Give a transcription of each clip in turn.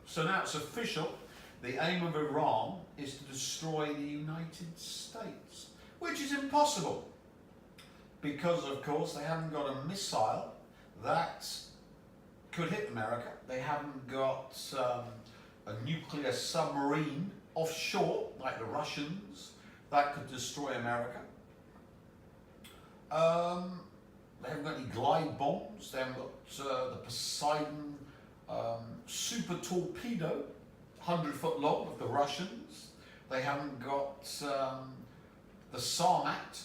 So now it's official. The aim of Iran is to destroy the United States, which is impossible because, of course, they haven't got a missile that could hit America. They haven't got a nuclear submarine offshore like the Russians that could destroy America. They haven't got any glide bombs. They haven't got the Poseidon super torpedo, 100-foot long, of the Russians. They haven't got the Sarmat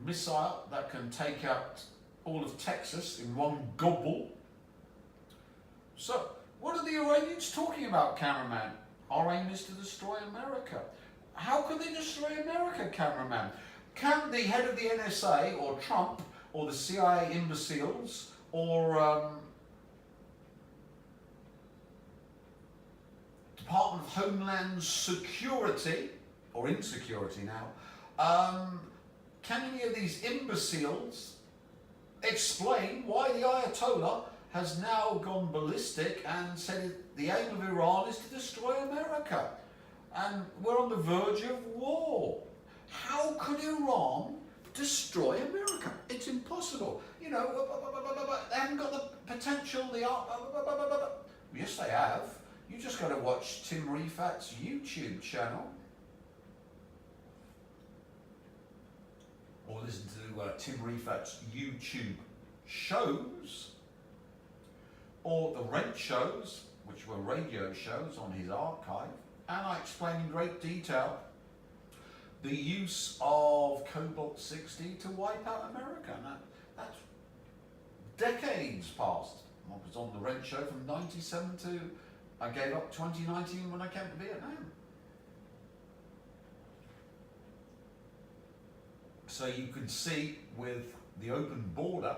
missile that can take out all of Texas in one gobble. So, what are the Iranians talking about, cameraman? Our aim is to destroy America. How can they destroy America, cameraman? Can the head of the NSA, or Trump, or the CIA imbeciles, or Department of Homeland Security, or insecurity now, can any of these imbeciles explain why the Ayatollah has now gone ballistic and said the aim of Iran is to destroy America? And we're on the verge of war. How could Iran destroy America? It's impossible. You know, they haven't got the potential, yes, they have. You just got to watch Tim Rifat's YouTube channel. Or listen to Tim Rifat's YouTube shows. Or the Red shows, which were radio shows on his archive. And I explain in great detail the use of Cobalt-60 to wipe out America. And that's decades past. I was on the Red show from 97 to I gave up 2019 when I came to Vietnam. So you can see with the open border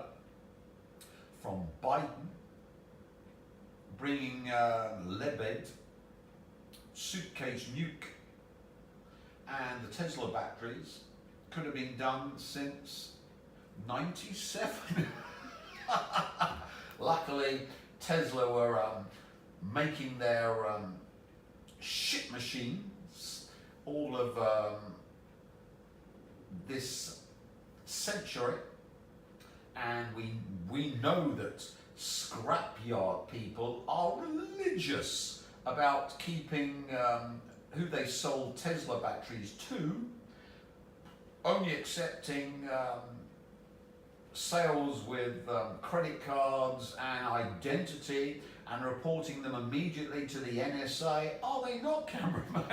from Biden bringing Lebed, suitcase nuke, and the Tesla batteries could have been done since 97. Luckily, Tesla were making their ship machines all of this century, and we know that scrapyard people are religious about keeping who they sold Tesla batteries to, only accepting sales with credit cards and identity, and reporting them immediately to the NSA. Are they not, cameraman?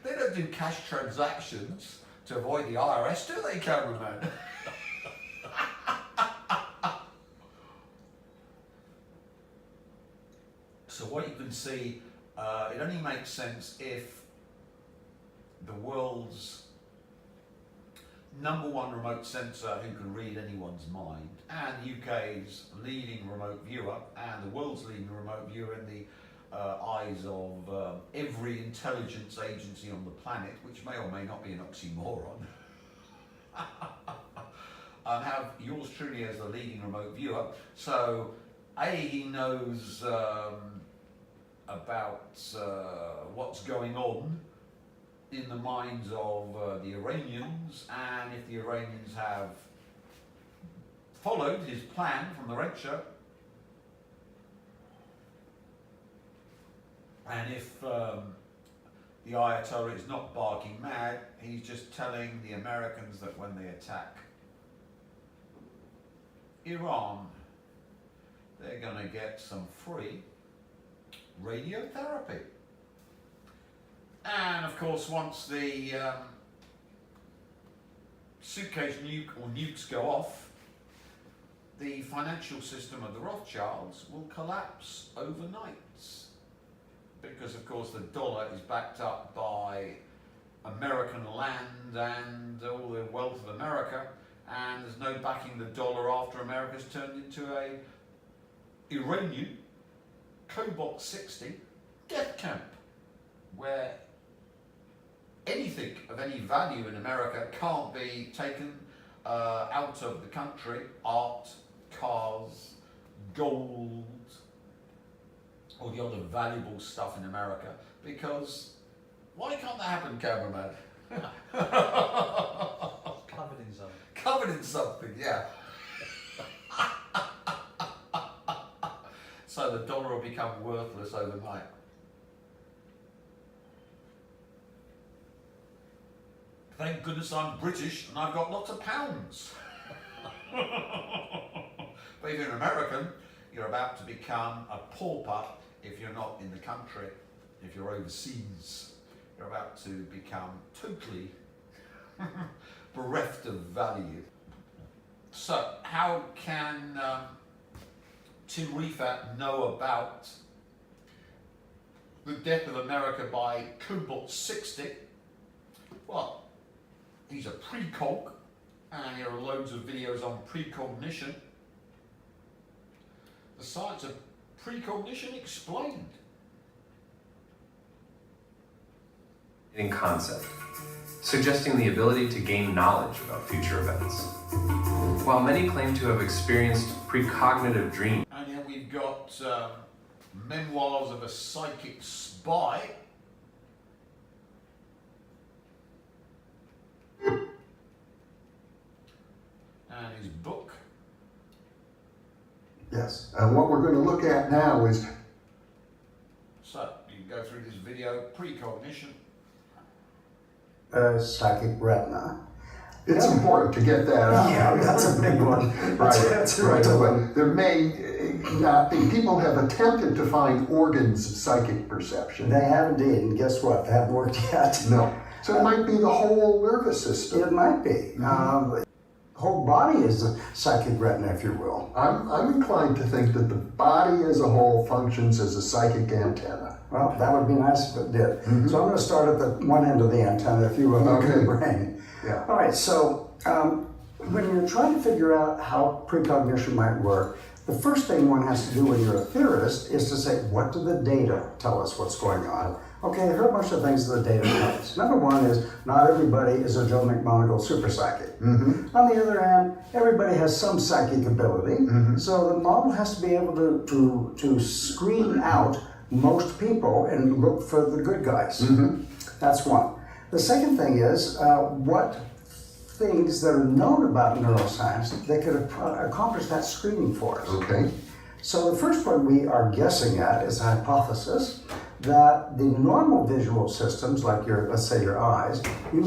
They don't do cash transactions to avoid the IRS, do they, cameraman? So what you can see, it only makes sense if the world's #1 remote sensor who can read anyone's mind, and UK's leading remote viewer, and the world's leading remote viewer in the eyes of every intelligence agency on the planet, which may or may not be an oxymoron, have yours truly as the leading remote viewer. So, he knows about what's going on in the minds of the Iranians, and if the Iranians have followed his plan from the Red Show, and if the Ayatollah is not barking mad, he's just telling the Americans that when they attack Iran, they're going to get some free radiotherapy. And of course, once the suitcase nuke or nukes go off, the financial system of the Rothschilds will collapse overnight. Because of course the dollar is backed up by American land and all the wealth of America, and there's no backing the dollar after America's turned into a Iranian Cobalt-60 death camp, where anything of any value in America can't be taken out of the country. Art, cars, gold, all the other valuable stuff in America, because why can't that happen, cameraman? Covered in something. Covered in something, yeah. So the dollar will become worthless overnight. Thank goodness I'm British and I've got lots of pounds. But if you're an American, you're about to become a pauper if you're not in the country. If you're overseas, you're about to become totally bereft of value. So how can Tim Riefat know about the death of America by Cobalt 60? Well, he's a precog, and here are loads of videos on precognition. The science of precognition explained. In concept, suggesting the ability to gain knowledge about future events. While many claim to have experienced precognitive dreams, And then we've got Memoirs of a Psychic Spy. And his book. Yes, and what we're going to look at now is So you can go through this video, precognition. Psychic retina. it's important to get that out. Yeah, that's a big one. Right, That's right. right. But there may not be, people have attempted to find organs of psychic perception. They have indeed, and guess what? They haven't worked yet. No. So it might be the whole nervous system. It might be. The whole body is a psychic retina, if you will. I'm inclined to think that the body as a whole functions as a psychic antenna. Well, that would be nice if it did. So I'm going to start at the one end of the antenna, if you will, look at the brain. Yeah. All right, so when you're trying to figure out how precognition might work, the first thing one has to do when you're a theorist is to say, what do the data tell us what's going on? Okay, there are a bunch of things that the data tells. Number one is not everybody is a Joe McMoneagle super psychic. On the other hand, everybody has some psychic ability, so the model has to be able to screen out most people and look for the good guys. That's one. The second thing is what things that are known about neuroscience that could accomplish that screening for us. Okay. So the first one we are guessing at is a hypothesis that the normal visual systems, like your, let's say your eyes,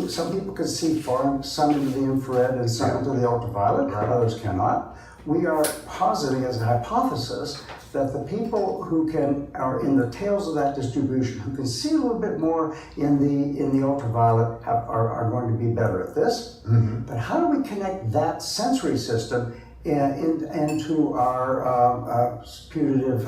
some people can see far, some into the infrared and some into the ultraviolet, others cannot. We are positing as a hypothesis that the people who are in the tails of that distribution, who can see a little bit more in the ultraviolet, are going to be better at this. But how do we connect that sensory system into our putative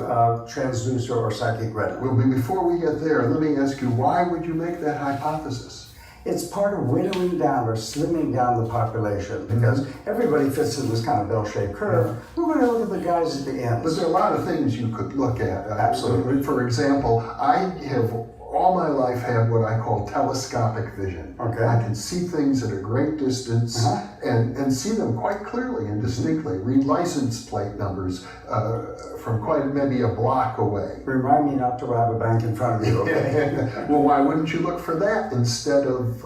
transducer or psychic retina? Well, before we get there, let me ask you, why would you make that hypothesis? It's part of winnowing down or slimming down the population, because everybody fits in this kind of bell-shaped curve. We're going to look at the guys at the ends. But there are a lot of things you could look at. Absolutely. For example, I have all my life had what I call telescopic vision. Okay. I can see things at a great distance and see them quite clearly and distinctly. Read license plate numbers from quite maybe a block away. Remind me not to rob a bank in front of you, okay? Well, why wouldn't you look for that instead of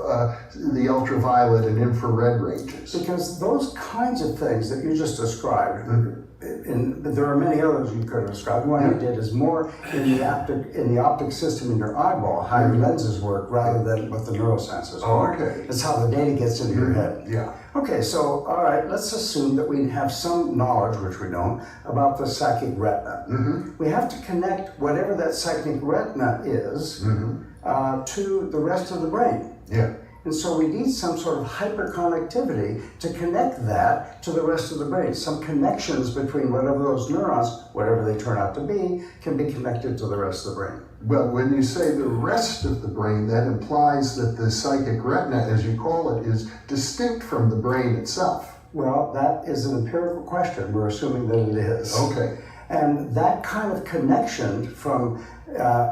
the ultraviolet and infrared ranges? Because those kinds of things that you just described, and there are many others you could have described. One you did is more in the optic system in your eyeball, how your lenses work, rather than what the neurosensors are. Okay. That's how the data gets into your head. Yeah. Okay, so all right, let's assume that we have some knowledge, which we don't, about the psychic retina. We have to connect whatever that psychic retina is to the rest of the brain. Yeah. And so we need some sort of hyperconnectivity to connect that to the rest of the brain. Some connections between whatever those neurons, whatever they turn out to be, can be connected to the rest of the brain. Well, when you say the rest of the brain, that implies that the psychic retina, as you call it, is distinct from the brain itself. Well, that is an empirical question. We're assuming that it is. Okay. And that kind of connection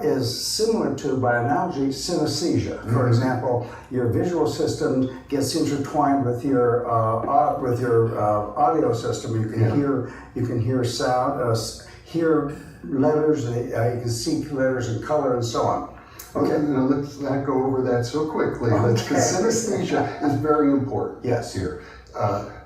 is similar to, by analogy, synesthesia. For example, your visual system gets intertwined with your audio system. You can hear sound, hear letters, you can see letters and color and so on. Okay, now let's not go over that so quickly, because synesthesia is very important Yes. here.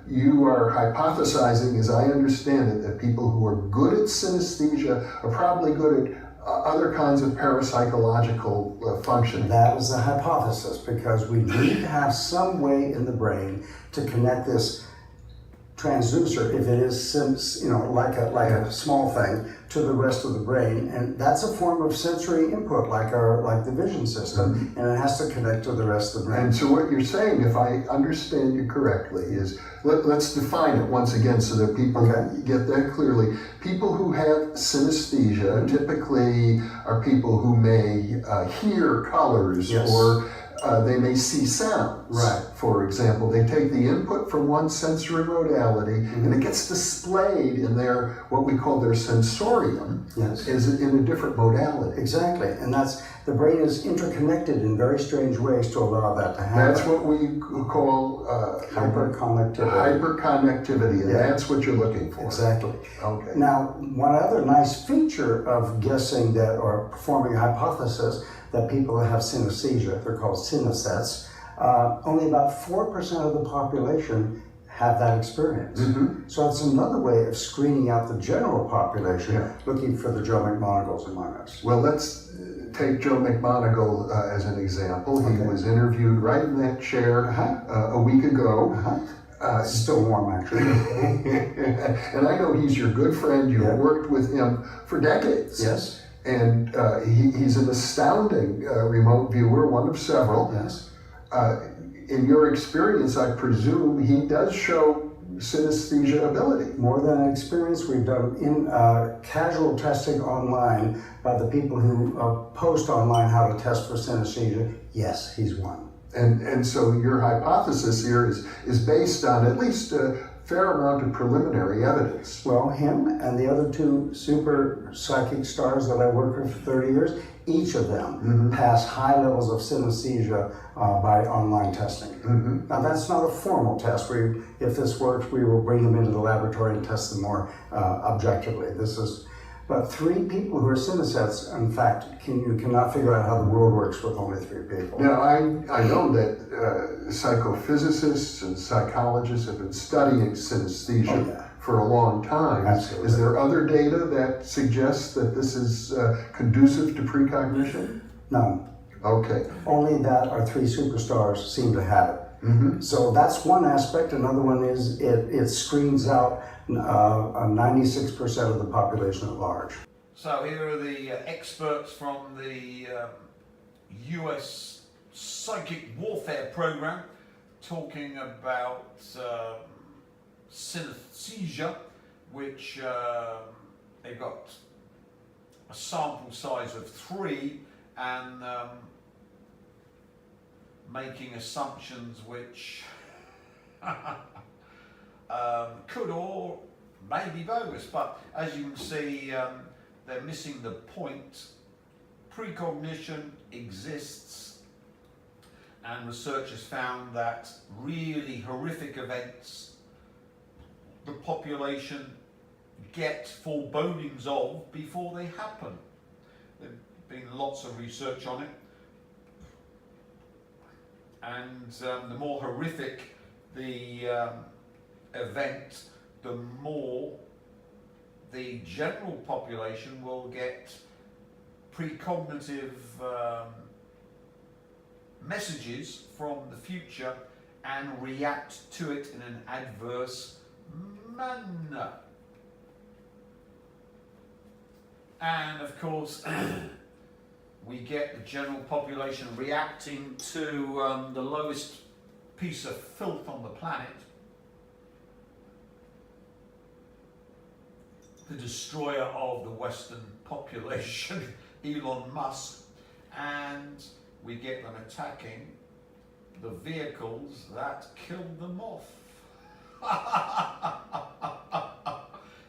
You are hypothesizing, as I understand it, that people who are good at synesthesia are probably good at other kinds of parapsychological functioning. That is the hypothesis, because we need to have some way in the brain to connect this transducer, if it is, like a small thing, to the rest of the brain, and that's a form of sensory input, like the vision system, and it has to connect to the rest of the brain. And so what you're saying, if I understand you correctly, is let's define it once again so that people get that clearly. People who have synesthesia typically are people who may hear colors, Yes. or they may see sounds. Right. For example, they take the input from one sensory modality and it gets displayed in their, what we call their sensorium, Yes. is in a different modality. Exactly, and the brain is interconnected in very strange ways to allow that to happen. That's what we call Hyperconnectivity. hyperconnectivity, and Yeah. that's what you're looking for. Exactly. Okay. Now, one other nice feature of guessing that, or performing a hypothesis, that people that have synesthesia, they're called synesthets, only about 4% of the population have that experience. So it's another way of screening out the general population, looking for the Joe McMonagals and minors. Well, let's take Joe McMonagle as an example. He was interviewed right in that chair a week ago. Still warm, actually. And I know he's your good friend. You've worked with him for decades. Yes. And he's an astounding remote viewer, one of several. Yes. In your experience, I presume he does show synesthesia ability. More than an experience, we've done in casual testing online by the people who post online how to test for synesthesia. Yes, he's one. And so your hypothesis here is based on at least a fair amount of preliminary evidence. Well, him and the other two super psychic stars that I worked with for 30 years, each of them pass high levels of synesthesia by online testing. Now, that's not a formal test. If this works, we will bring them into the laboratory and test them more objectively. But 3 people who are synesthets, in fact, you cannot figure out how the world works with only 3 people. Now, I know that psychophysicists and psychologists have been studying synesthesia for a long time. Absolutely. Is there other data that suggests that this is conducive to precognition? No. Okay. Only that our 3 superstars seem to have it. So that's one aspect. Another one is it screens out 96% of the population at large. So here are the experts from the US Psychic Warfare Program talking about synesthesia, which they've got a sample size of 3 and making assumptions which could or may be bogus, but as you can see, they're missing the point. Precognition exists, and researchers found that really horrific events the population get forebodings of before they happen. There's been lots of research on it, and the more horrific the event, the more the general population will get precognitive messages from the future and react to it in an adverse manner. And of course, we get the general population reacting to the lowest piece of filth on the planet, the destroyer of the Western population, Elon Musk, and we get them attacking the vehicles that killed them off.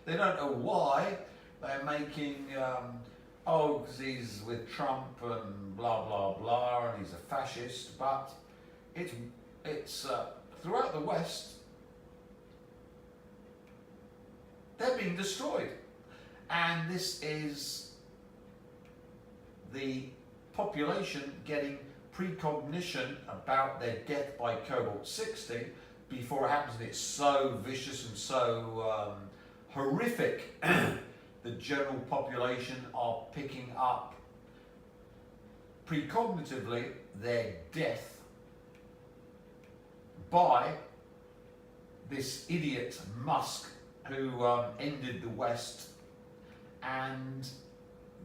They don't know why. They're making, because he's with Trump and blah, blah, blah, and he's a fascist, but it's throughout the West, they're being destroyed. And this is the population getting precognition about their death by cobalt-60 before it happens, and it's so vicious and so horrific. The general population are picking up precognitively their death by this idiot Musk who ended the West, and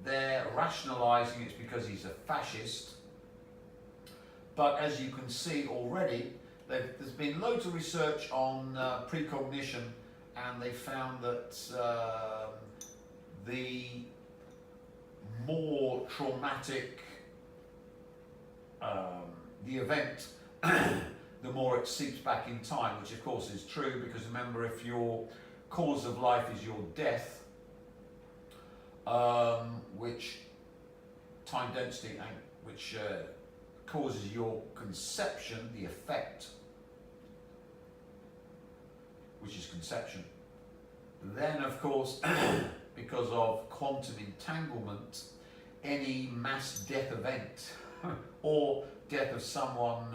they're rationalizing it's because he's a fascist. But as you can see already, there's been loads of research on precognition, and they found that the more traumatic the event, the more it seeps back in time, which of course is true, because remember, if your cause of life is your death, which time density, which causes your conception, the effect, which is conception, then of course, because of quantum entanglement, any mass death event or death of someone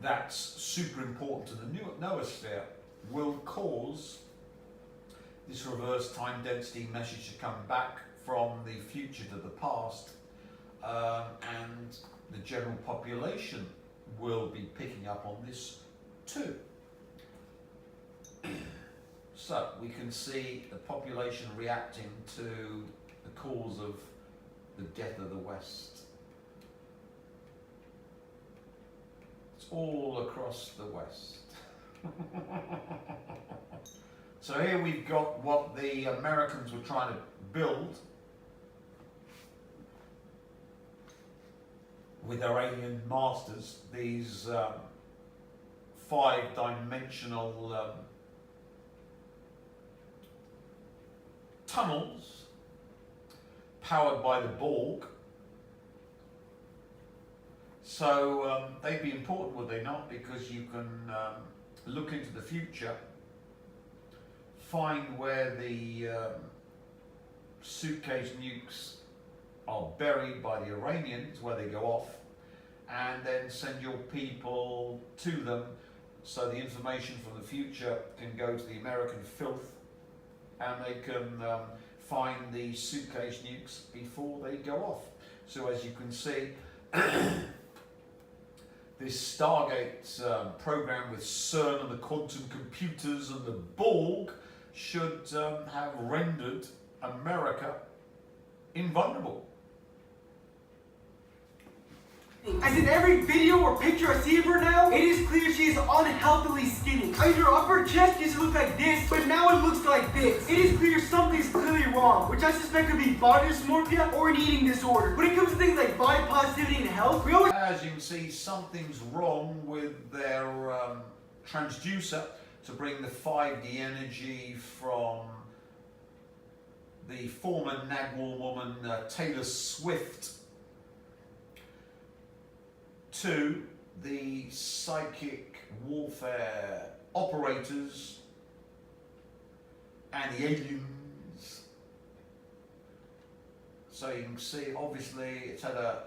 that's super important to the noosphere will cause this reverse time density message to come back from the future to the past, and the general population will be picking up on this too. So we can see the population reacting to the cause of the death of the West. It's all across the West. So here we've got what the Americans were trying to build with their alien masters, these 5-dimensional tunnels powered by the Borg. So they'd be important, would they not? Because you can look into the future, find where the suitcase nukes are buried by the Iranians, where they go off, and then send your people to them, so the information from the future can go to the American filth, and they can find the suitcase nukes before they go off. So as you can see, this Stargate program with CERN and the quantum computers and the Borg should have rendered America invulnerable. As in every video or picture I see of her now, it is clear she is unhealthily skinny. I mean, her upper chest used to look like this, but now it looks like this. It is clear something's clearly wrong, which I suspect could be body dysmorphia or an eating disorder. When it comes to things like body positivity and health, we always... As you can see, something's wrong with their transducer to bring the 5D energy from the former Nagwal woman Taylor Swift to the psychic warfare operators and the aliens. So you can see, obviously, it's had a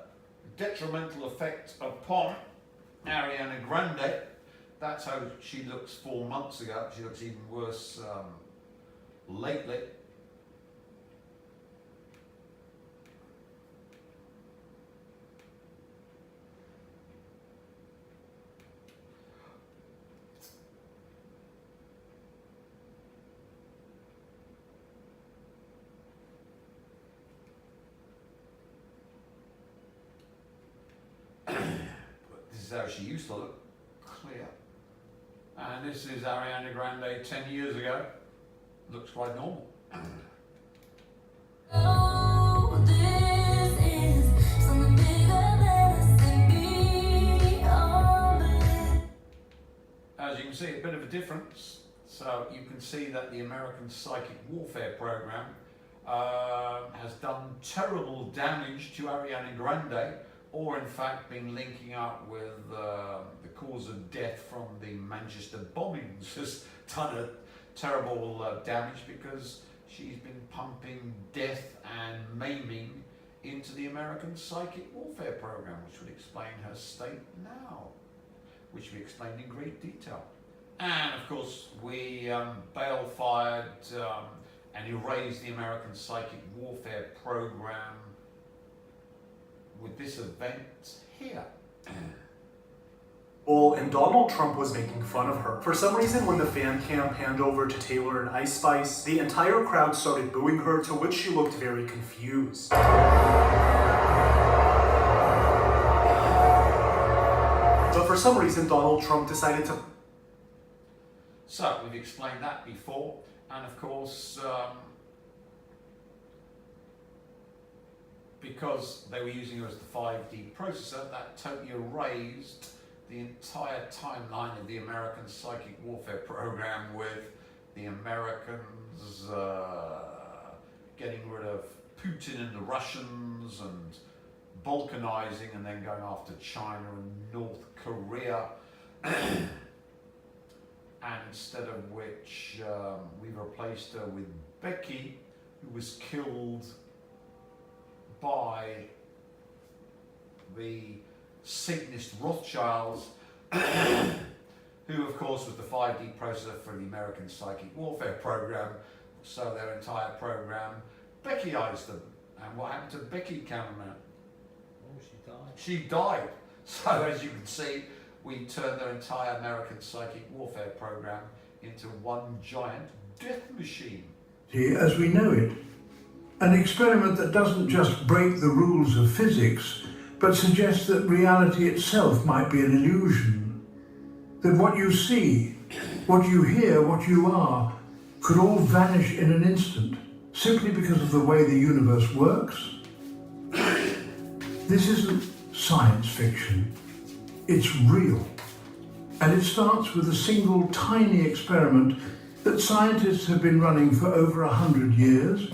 detrimental effect upon Ariana Grande. That's how she looks 4 months ago. She looks even worse lately. This is how she used to look, clear. And this is Ariana Grande 10 years ago. Looks quite normal. Oh, this is something bigger than us and beyond. As you can see, a bit of a difference. So you can see that the American psychic warfare program has done terrible damage to Ariana Grande, or in fact been linking up with the cause of death from the Manchester bombings has done a terrible damage because she's been pumping death and maiming into the American psychic warfare program, which would explain her state now, which we explained in great detail. And of course, we bail-fired and erased the American psychic warfare program with this event here. Well, and Donald Trump was making fun of her. For some reason, when the fan cam panned over to Taylor and Ice Spice, the entire crowd started booing her, to which she looked very confused. But for some reason, Donald Trump decided to... So, we've explained that before, and of course, because they were using her as the 5D processor, that totally erased the entire timeline of the American psychic warfare program, with the Americans getting rid of Putin and the Russians and balkanizing and then going after China and North Korea. And instead of which we replaced her with Becky, who was killed by the Satanist Rothschilds, who of course was the 5D processor for the American psychic warfare program. So their entire program Beckyized them. And what happened to Becky, cameraman? Oh, she died. She died. So as you can see, we turned their entire American psychic warfare program into one giant death machine. As we know it, an experiment that doesn't just break the rules of physics, but suggests that reality itself might be an illusion. That what you see, what you hear, what you are, could all vanish in an instant, simply because of the way the universe works. This isn't science fiction. It's real. And it starts with a single tiny experiment that scientists have been running for over 100 years.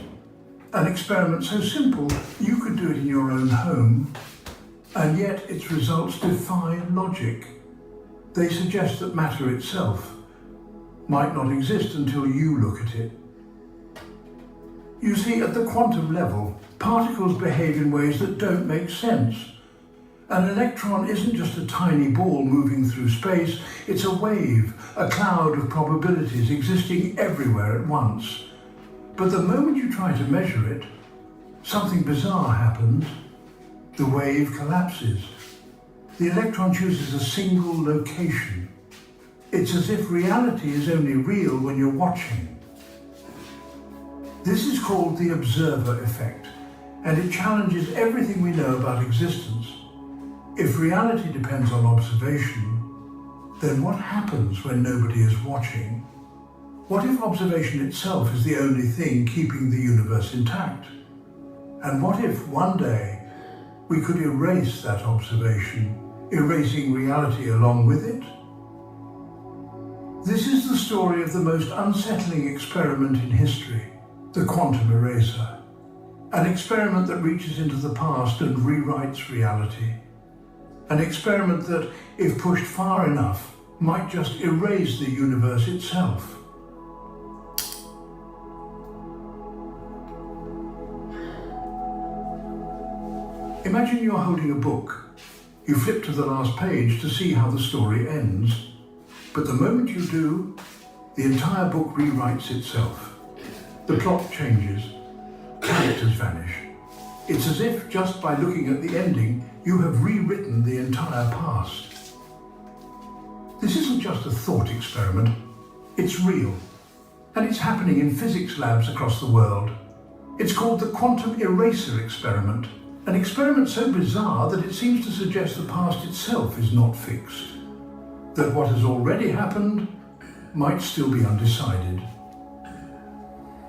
An experiment so simple you could do it in your own home, and yet its results defy logic. They suggest that matter itself might not exist until you look at it. You see, at the quantum level, particles behave in ways that don't make sense. An electron isn't just a tiny ball moving through space, it's a wave, a cloud of probabilities existing everywhere at once. But the moment you try to measure it, something bizarre happens. The wave collapses. The electron chooses a single location. It's as if reality is only real when you're watching. This is called the observer effect, and it challenges everything we know about existence. If reality depends on observation, then what happens when nobody is watching? What if observation itself is the only thing keeping the universe intact? And what if one day we could erase that observation, erasing reality along with it? This is the story of the most unsettling experiment in history, the quantum eraser. An experiment that reaches into the past and rewrites reality. An experiment that, if pushed far enough, might just erase the universe itself. Imagine you're holding a book. You flip to the last page to see how the story ends. But the moment you do, the entire book rewrites itself. The plot changes. Characters vanish. It's as if, just by looking at the ending, you have rewritten the entire past. This isn't just a thought experiment. It's real. And it's happening in physics labs across the world. It's called the quantum eraser experiment. An experiment so bizarre that it seems to suggest the past itself is not fixed. That what has already happened might still be undecided.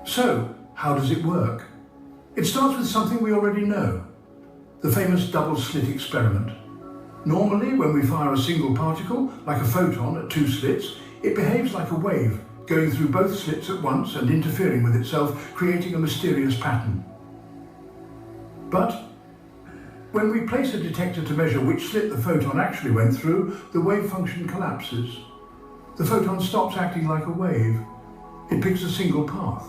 So, how does it work? It starts with something we already know. The famous double-slit experiment. Normally, when we fire a single particle, like a photon at two slits, it behaves like a wave, going through both slits at once and interfering with itself, creating a mysterious pattern. But When we place a detector to measure which slit the photon actually went through, the wave function collapses. The photon stops acting like a wave. It picks a single path.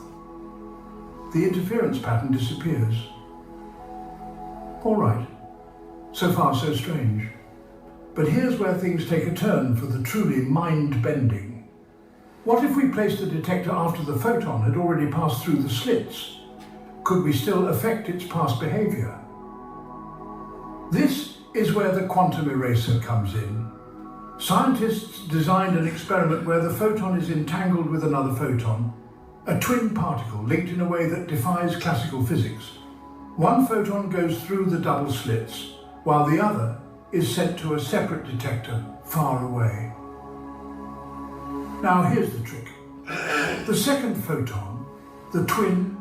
The interference pattern disappears. All right. So far, so strange. But here's where things take a turn for the truly mind-bending. What if we placed the detector after the photon had already passed through the slits? Could we still affect its past behavior? This is where the quantum eraser comes in. Scientists designed an experiment where the photon is entangled with another photon, a twin particle linked in a way that defies classical physics. One photon goes through the double slits, while the other is sent to a separate detector far away. Now here's the trick. The second photon, the twin,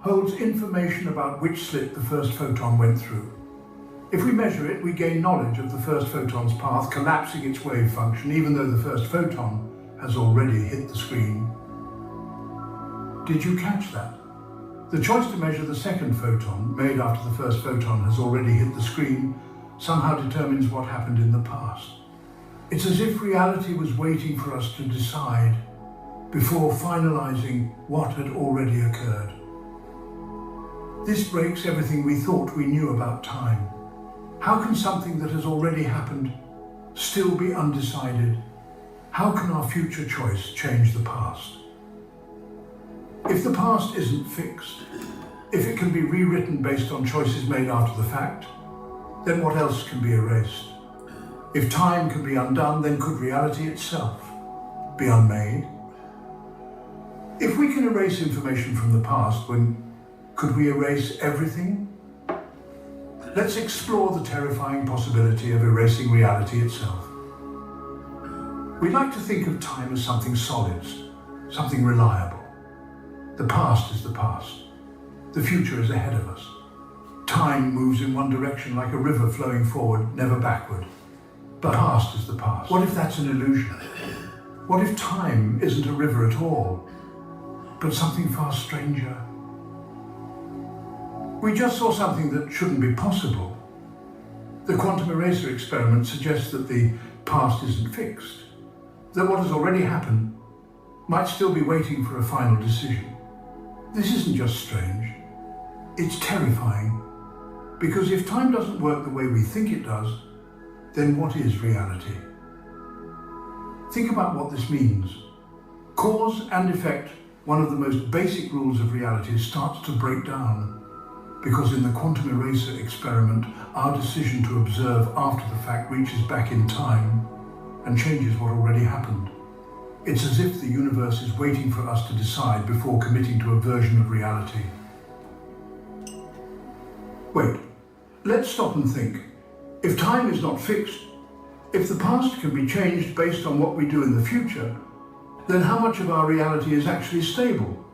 holds information about which slit the first photon went through. If we measure it, we gain knowledge of the first photon's path, collapsing its wave function, even though the first photon has already hit the screen. Did you catch that? The choice to measure the second photon, made after the first photon has already hit the screen, somehow determines what happened in the past. It's as if reality was waiting for us to decide before finalizing what had already occurred. This breaks everything we thought we knew about time. How can something that has already happened still be undecided? How can our future choice change the past? If the past isn't fixed, if it can be rewritten based on choices made after the fact, then what else can be erased? If time can be undone, then could reality itself be unmade? If we can erase information from the past, could we erase everything? Let's explore the terrifying possibility of erasing reality itself. We like to think of time as something solid, something reliable. The past is the past. The future is ahead of us. Time moves in one direction like a river flowing forward, never backward. The past is the past. What if that's an illusion? What if time isn't a river at all, but something far stranger? We just saw something that shouldn't be possible. The quantum eraser experiment suggests that the past isn't fixed, that what has already happened might still be waiting for a final decision. This isn't just strange, it's terrifying, because if time doesn't work the way we think it does, then what is reality? Think about what this means. Cause and effect, one of the most basic rules of reality, starts to break down. Because in the quantum eraser experiment, our decision to observe after the fact reaches back in time and changes what already happened. It's as if the universe is waiting for us to decide before committing to a version of reality. Wait, let's stop and think. If time is not fixed, if the past can be changed based on what we do in the future, then how much of our reality is actually stable?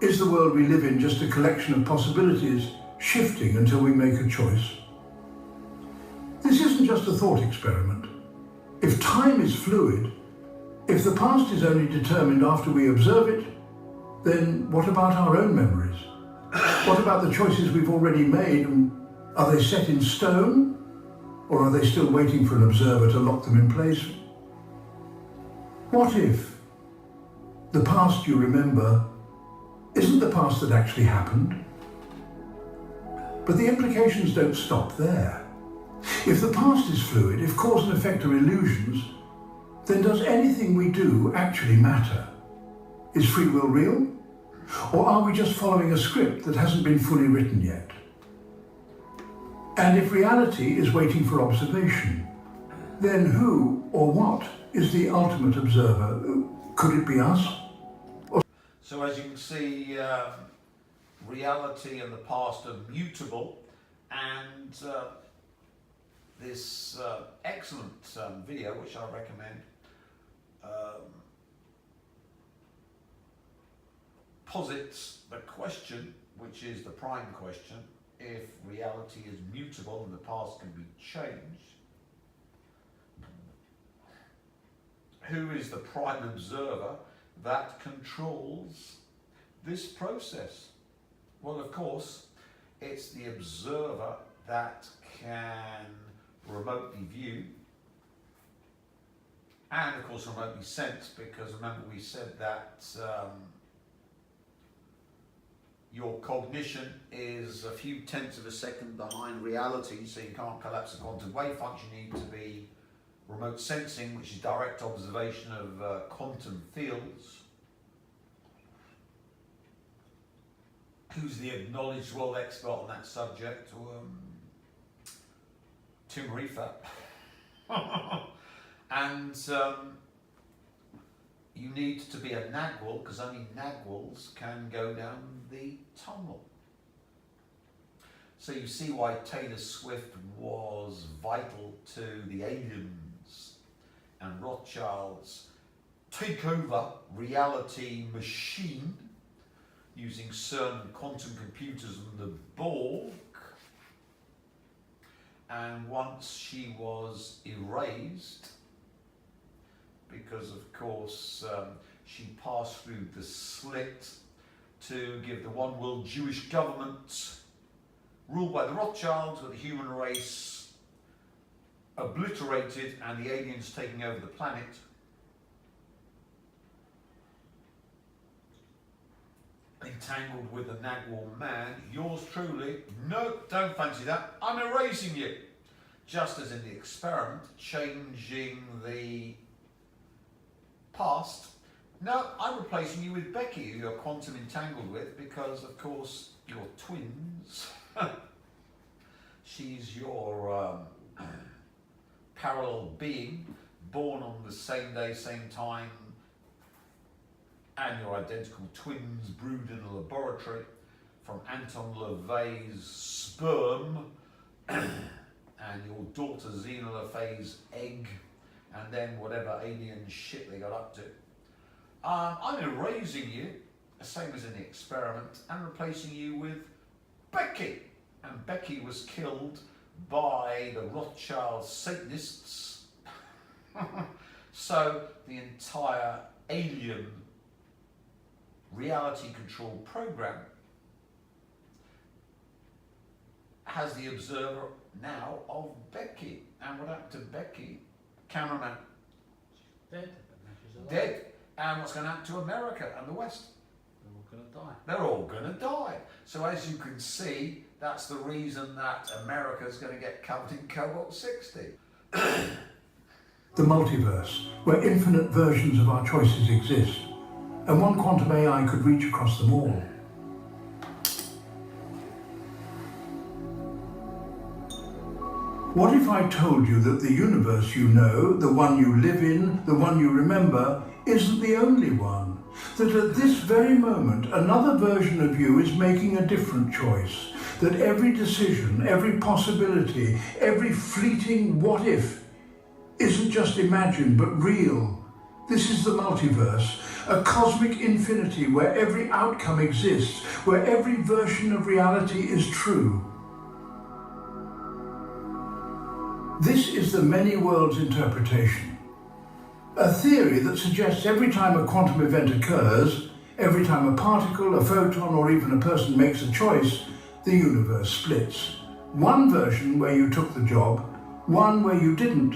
Is the world we live in just a collection of possibilities, shifting until we make a choice? This isn't just a thought experiment. If time is fluid, if the past is only determined after we observe it, then what about our own memories? What about the choices we've already made? Are they set in stone? Or are they still waiting for an observer to lock them in place? What if the past you remember isn't the past that actually happened? But the implications don't stop there. If the past is fluid, if cause and effect are illusions, then does anything we do actually matter? Is free will real? Or are we just following a script that hasn't been fully written yet? And if reality is waiting for observation, then who or what is the ultimate observer? Could it be us? So as you can see, reality and the past are mutable, and this excellent video, which I recommend, posits the question, which is the prime question: if reality is mutable and the past can be changed, who is the prime observer that controls this process? Well, of course, it's the observer that can remotely view and of course remotely sense, because remember we said that your cognition is a few tenths of a second behind reality, so you can't collapse a quantum wave function. You need to be remote sensing, which is direct observation of quantum fields. Who's the acknowledged world expert on that subject? Tim Reefer. And you need to be a Nagwal, because only Nagwals can go down the tunnel. So you see why Taylor Swift was vital to the aliens and Rothschild's takeover reality machine using CERN quantum computers and the Borg. And once she was erased, because of course she passed through the slit to give the one world Jewish government ruled by the Rothschilds, with the human race obliterated and the aliens taking over the planet. Entangled with a Nagwal man, yours truly, nope, don't fancy that, I'm erasing you. Just as in the experiment, changing the past, no, I'm replacing you with Becky, who you're quantum entangled with, because of course you're twins. She's your parallel being, born on the same day, same time, and your identical twins brewed in a laboratory from Anton LaVey's sperm and your daughter Xena LaFay's egg, and then whatever alien shit they got up to. I'm erasing you, the same as in the experiment, and replacing you with Becky. And Becky was killed by the Rothschild Satanists. So the entire alien reality control program has the observer now of Becky. And what happened to Becky? Cameraman. Dead. But now she's alive. Dead. And what's going to happen to America and the West? They're all going to die. They're all going to die. So as you can see, that's the reason that America's going to get covered in cobalt-60. The multiverse, where infinite versions of our choices exist, and one quantum AI could reach across them all. What if I told you that the universe you know, the one you live in, the one you remember, isn't the only one? That at this very moment, another version of you is making a different choice. That every decision, every possibility, every fleeting what if isn't just imagined but real. This is the multiverse, a cosmic infinity where every outcome exists, where every version of reality is true. This is the many worlds interpretation. A theory that suggests every time a quantum event occurs, every time a particle, a photon, or even a person makes a choice, the universe splits. One version where you took the job, one where you didn't,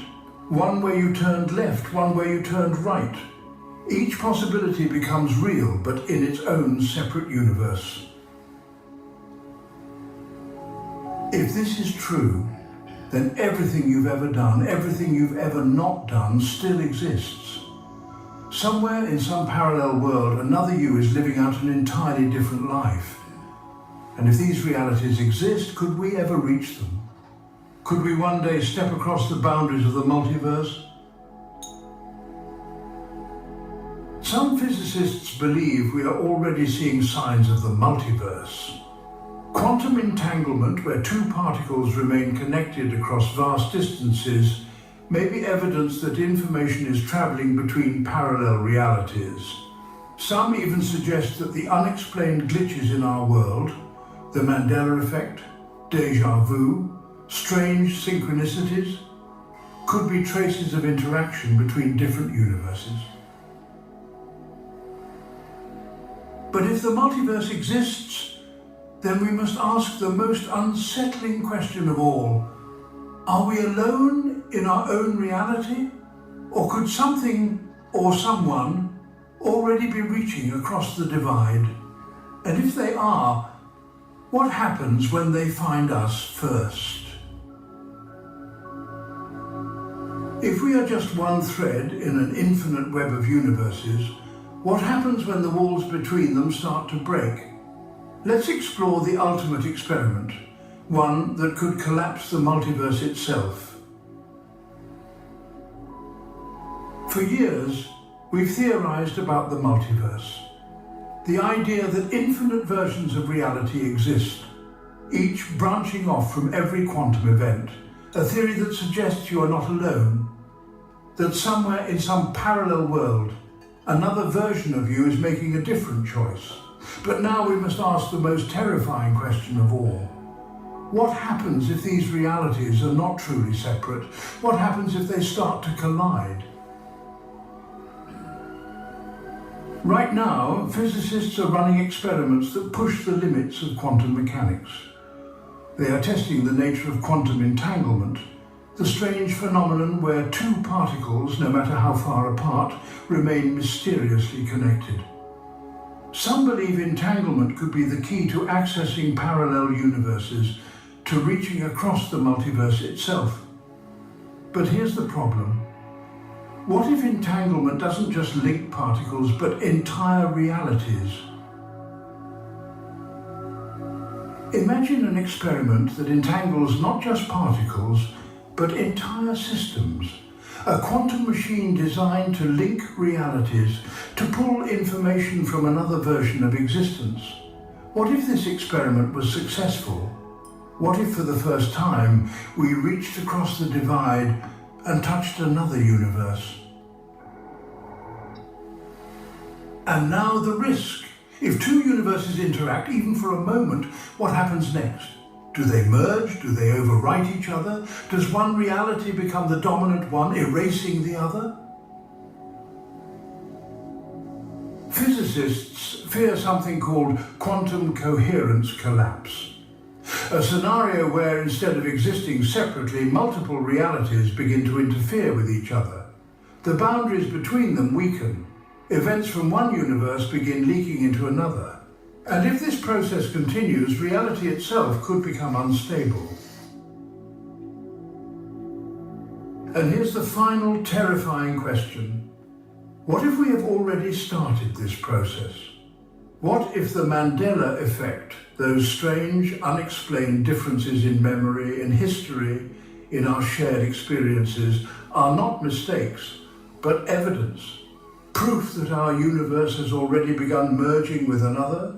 one where you turned left, one where you turned right. Each possibility becomes real, but in its own separate universe. If this is true, then everything you've ever done, everything you've ever not done, still exists. Somewhere in some parallel world, another you is living out an entirely different life. And if these realities exist, could we ever reach them? Could we one day step across the boundaries of the multiverse? Some physicists believe we are already seeing signs of the multiverse. Quantum entanglement, where two particles remain connected across vast distances, may be evidence that information is traveling between parallel realities. Some even suggest that the unexplained glitches in our world, the Mandela effect, déjà vu, strange synchronicities, could be traces of interaction between different universes. But if the multiverse exists, then we must ask the most unsettling question of all: Are we alone in our own reality? Or could something or someone already be reaching across the divide? And if they are, what happens when they find us first? If we are just one thread in an infinite web of universes, what happens when the walls between them start to break? Let's explore the ultimate experiment, one that could collapse the multiverse itself. For years, we've theorized about the multiverse. The idea that infinite versions of reality exist, each branching off from every quantum event. A theory that suggests you are not alone, that somewhere in some parallel world, another version of you is making a different choice. But now we must ask the most terrifying question of all. What happens if these realities are not truly separate? What happens if they start to collide? Right now, physicists are running experiments that push the limits of quantum mechanics. They are testing the nature of quantum entanglement, the strange phenomenon where two particles, no matter how far apart, remain mysteriously connected. Some believe entanglement could be the key to accessing parallel universes, to reaching across the multiverse itself. But here's the problem. What if entanglement doesn't just link particles, but entire realities? Imagine an experiment that entangles not just particles, but entire systems. A quantum machine designed to link realities, to pull information from another version of existence. What if this experiment was successful? What if for the first time we reached across the divide and touched another universe? And now the risk. If two universes interact, even for a moment, what happens next? Do they merge? Do they overwrite each other? Does one reality become the dominant one, erasing the other? Physicists fear something called quantum coherence collapse. A scenario where instead of existing separately, multiple realities begin to interfere with each other. The boundaries between them weaken. Events from one universe begin leaking into another. And if this process continues, reality itself could become unstable. And here's the final terrifying question. What if we have already started this process? What if the Mandela effect, those strange, unexplained differences in memory, in history, in our shared experiences, are not mistakes, but evidence? Proof that our universe has already begun merging with another?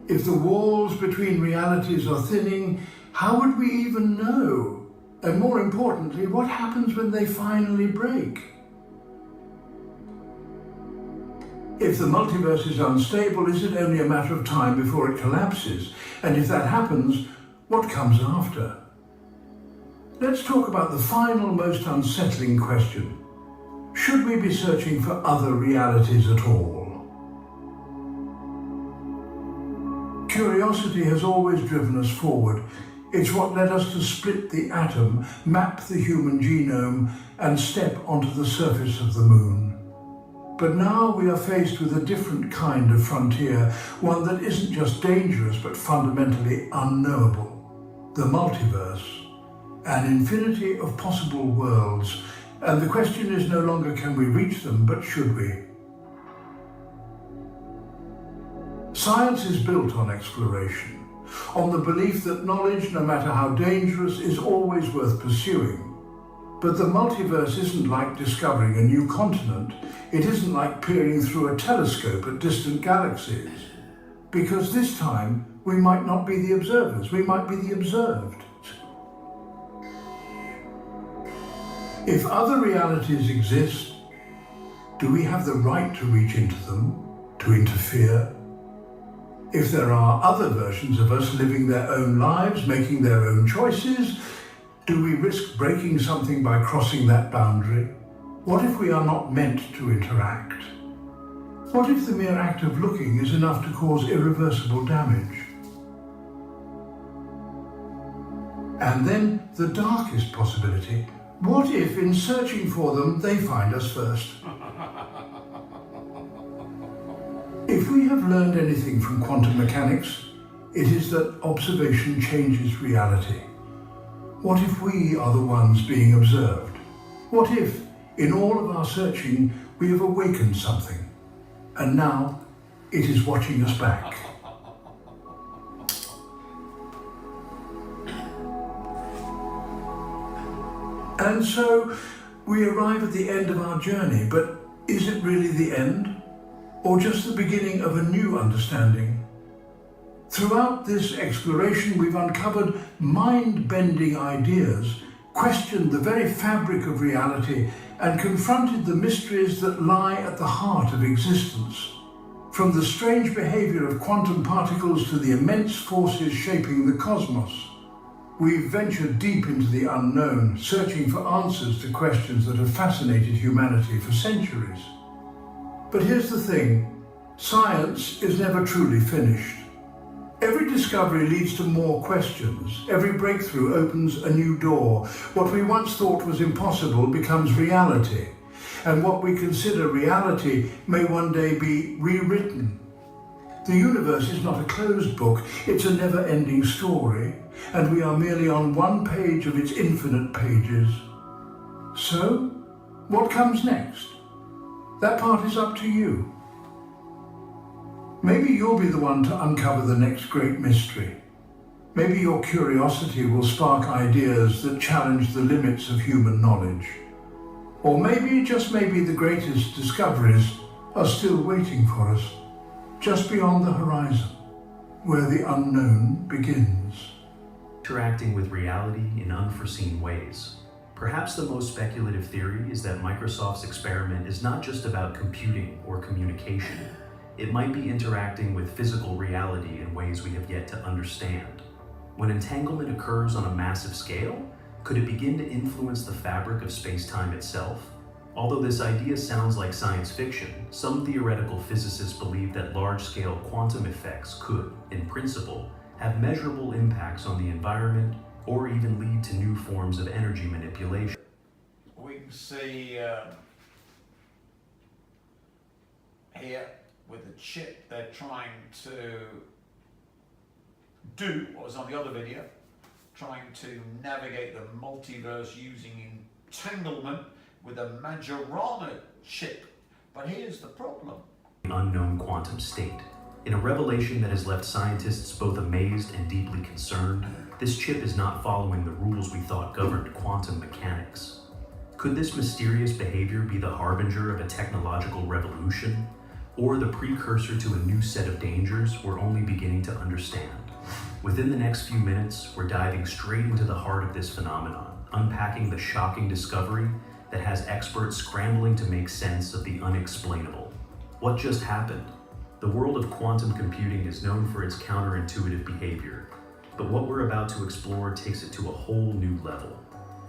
If the walls between realities are thinning, how would we even know? And more importantly, what happens when they finally break? If the multiverse is unstable, is it only a matter of time before it collapses? And if that happens, what comes after? Let's talk about the final, most unsettling question. Should we be searching for other realities at all? Curiosity has always driven us forward. It's what led us to split the atom, map the human genome, and step onto the surface of the moon. But now we are faced with a different kind of frontier, one that isn't just dangerous but fundamentally unknowable. The multiverse. An infinity of possible worlds, and the question is no longer can we reach them, but should we? Science is built on exploration, on the belief that knowledge, no matter how dangerous, is always worth pursuing. But the multiverse isn't like discovering a new continent. It isn't like peering through a telescope at distant galaxies. Because this time, we might not be the observers, we might be the observed. If other realities exist, do we have the right to reach into them, to interfere? If there are other versions of us living their own lives, making their own choices, do we risk breaking something by crossing that boundary? What if we are not meant to interact? What if the mere act of looking is enough to cause irreversible damage? And then the darkest possibility. What if in searching for them, they find us first? If we have learned anything from quantum mechanics, it is that observation changes reality. What if we are the ones being observed? What if, in all of our searching, we have awakened something, and now it is watching us back? And so we arrive at the end of our journey, but is it really the end? Or just the beginning of a new understanding? Throughout this exploration, we've uncovered mind-bending ideas, questioned the very fabric of reality, and confronted the mysteries that lie at the heart of existence. From the strange behavior of quantum particles to the immense forces shaping the cosmos, we've ventured deep into the unknown, searching for answers to questions that have fascinated humanity for centuries. But here's the thing, science is never truly finished. Every discovery leads to more questions. Every breakthrough opens a new door. What we once thought was impossible becomes reality. And what we consider reality may one day be rewritten. The universe is not a closed book, it's a never-ending story, and we are merely on one page of its infinite pages. So, what comes next? That part is up to you. Maybe you'll be the one to uncover the next great mystery. Maybe your curiosity will spark ideas that challenge the limits of human knowledge. Or maybe, just maybe, the greatest discoveries are still waiting for us, just beyond the horizon, where the unknown begins. Interacting with reality in unforeseen ways. Perhaps the most speculative theory is that Microsoft's experiment is not just about computing or communication. It might be interacting with physical reality in ways we have yet to understand. When entanglement occurs on a massive scale, could it begin to influence the fabric of space-time itself? Although this idea sounds like science fiction, some theoretical physicists believe that large-scale quantum effects could, in principle, have measurable impacts on the environment or even lead to new forms of energy manipulation. We can see here with the chip they're trying to do what was on the other video, trying to navigate the multiverse using entanglement with a Majorana chip. But here's the problem. Unknown quantum state. In a revelation that has left scientists both amazed and deeply concerned, this chip is not following the rules we thought governed quantum mechanics. Could this mysterious behavior be the harbinger of a technological revolution, or the precursor to a new set of dangers we're only beginning to understand? Within the next few minutes, we're diving straight into the heart of this phenomenon, unpacking the shocking discovery that has experts scrambling to make sense of the unexplainable. What just happened? The world of quantum computing is known for its counterintuitive behavior, but what we're about to explore takes it to a whole new level.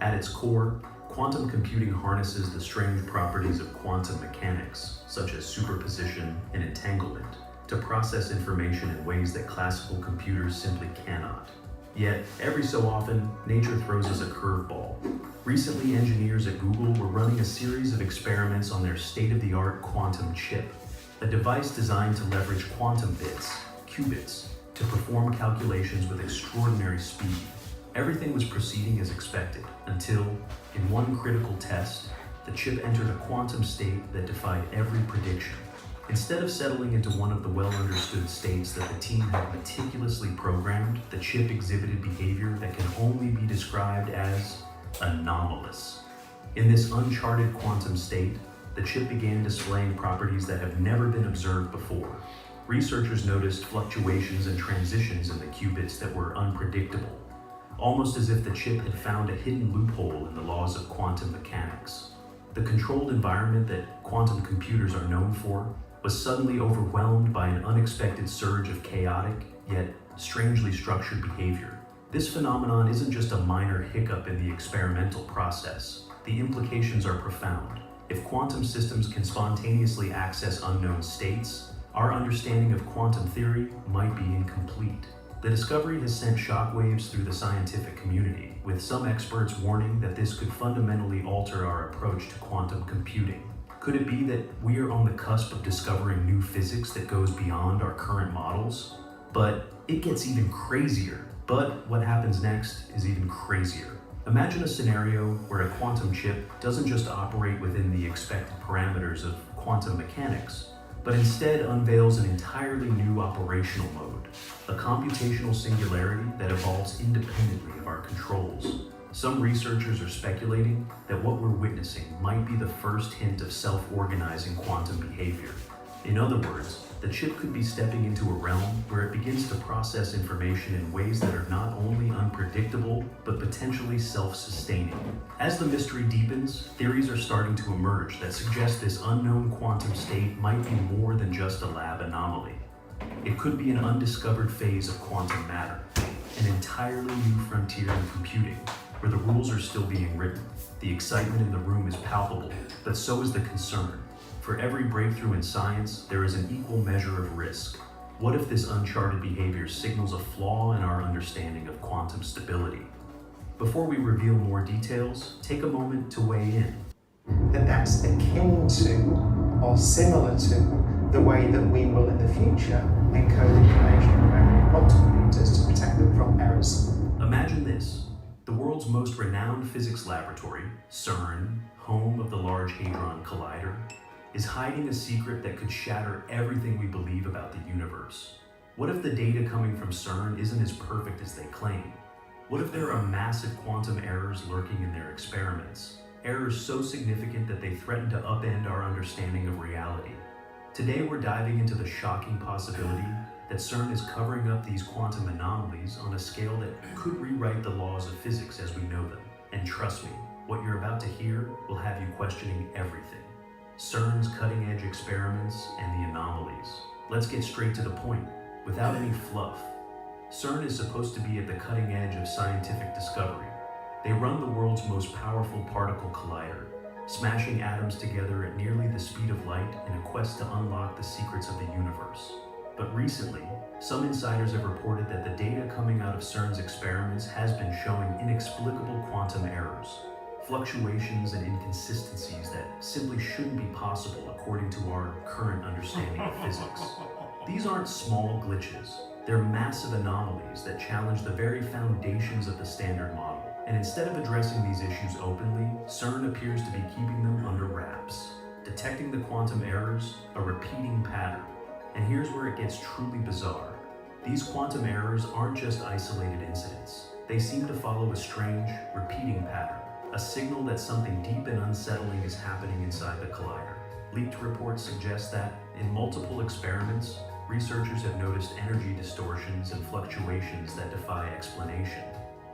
At its core, quantum computing harnesses the strange properties of quantum mechanics, such as superposition and entanglement, to process information in ways that classical computers simply cannot. Yet, every so often, nature throws us a curveball. Recently, engineers at Google were running a series of experiments on their state-of-the-art quantum chip, a device designed to leverage quantum bits, qubits, to perform calculations with extraordinary speed. Everything was proceeding as expected, until, in one critical test, the chip entered a quantum state that defied every prediction. Instead of settling into one of the well-understood states that the team had meticulously programmed, the chip exhibited behavior that can only be described as anomalous. In this uncharted quantum state, the chip began displaying properties that have never been observed before. Researchers noticed fluctuations and transitions in the qubits that were unpredictable, almost as if the chip had found a hidden loophole in the laws of quantum mechanics. The controlled environment that quantum computers are known for was suddenly overwhelmed by an unexpected surge of chaotic, yet strangely structured behavior. This phenomenon isn't just a minor hiccup in the experimental process. The implications are profound. If quantum systems can spontaneously access unknown states, our understanding of quantum theory might be incomplete. The discovery has sent shockwaves through the scientific community, with some experts warning that this could fundamentally alter our approach to quantum computing. Could it be that we are on the cusp of discovering new physics that goes beyond our current models? But it gets even crazier. But what happens next is even crazier. Imagine a scenario where a quantum chip doesn't just operate within the expected parameters of quantum mechanics, but instead unveils an entirely new operational mode, a computational singularity that evolves independently of our controls. Some researchers are speculating that what we're witnessing might be the first hint of self-organizing quantum behavior. In other words, the chip could be stepping into a realm where it begins to process information in ways that are not only unpredictable, but potentially self-sustaining. As the mystery deepens, theories are starting to emerge that suggest this unknown quantum state might be more than just a lab anomaly. It could be an undiscovered phase of quantum matter, an entirely new frontier in computing, where the rules are still being written. The excitement in the room is palpable, but so is the concern. For every breakthrough in science, there is an equal measure of risk. What if this uncharted behavior signals a flaw in our understanding of quantum stability? Before we reveal more details, take a moment to weigh in. That's akin to or similar to the way that we will in the future encode information around quantum computers to protect them from errors. Imagine this. The world's most renowned physics laboratory, CERN, home of the Large Hadron Collider, is hiding a secret that could shatter everything we believe about the universe. What if the data coming from CERN isn't as perfect as they claim? What if there are massive quantum errors lurking in their experiments? Errors so significant that they threaten to upend our understanding of reality. Today we're diving into the shocking possibility that CERN is covering up these quantum anomalies on a scale that could rewrite the laws of physics as we know them. And trust me, what you're about to hear will have you questioning everything. CERN's cutting-edge experiments and the anomalies. Let's get straight to the point, without any fluff. CERN is supposed to be at the cutting edge of scientific discovery. They run the world's most powerful particle collider, smashing atoms together at nearly the speed of light in a quest to unlock the secrets of the universe. But recently, some insiders have reported that the data coming out of CERN's experiments has been showing inexplicable quantum errors, fluctuations and inconsistencies that simply shouldn't be possible according to our current understanding of physics. These aren't small glitches, they're massive anomalies that challenge the very foundations of the standard model. And instead of addressing these issues openly, CERN appears to be keeping them under wraps, detecting the quantum errors, a repeating pattern. And here's where it gets truly bizarre. These quantum errors aren't just isolated incidents. They seem to follow a strange, repeating pattern. A signal that something deep and unsettling is happening inside the collider. Leaked reports suggest that, in multiple experiments, researchers have noticed energy distortions and fluctuations that defy explanation.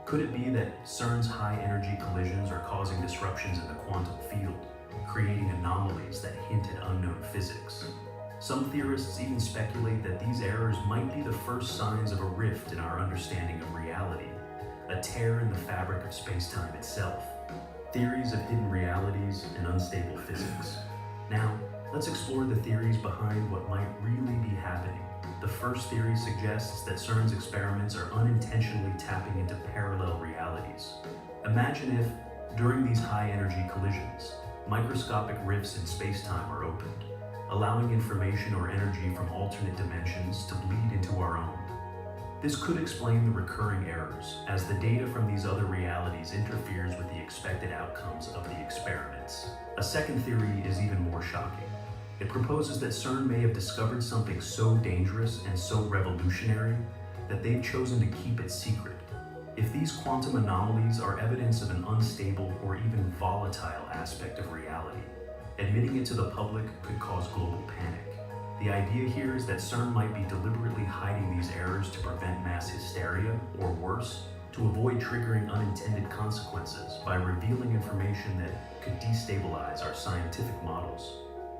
Could it be that CERN's high-energy collisions are causing disruptions in the quantum field, creating anomalies that hint at unknown physics? Some theorists even speculate that these errors might be the first signs of a rift in our understanding of reality, a tear in the fabric of space-time itself. Theories of hidden realities and unstable physics. Now, let's explore the theories behind what might really be happening. The first theory suggests that CERN's experiments are unintentionally tapping into parallel realities. Imagine if, during these high-energy collisions, microscopic rifts in space-time are opened, allowing information or energy from alternate dimensions to bleed into our own. This could explain the recurring errors, as the data from these other realities interferes with the expected outcomes of the experiments. A second theory is even more shocking. It proposes that CERN may have discovered something so dangerous and so revolutionary that they've chosen to keep it secret. If these quantum anomalies are evidence of an unstable or even volatile aspect of reality, admitting it to the public could cause global panic. The idea here is that CERN might be deliberately hiding these errors to prevent mass hysteria, or worse, to avoid triggering unintended consequences by revealing information that could destabilize our scientific models.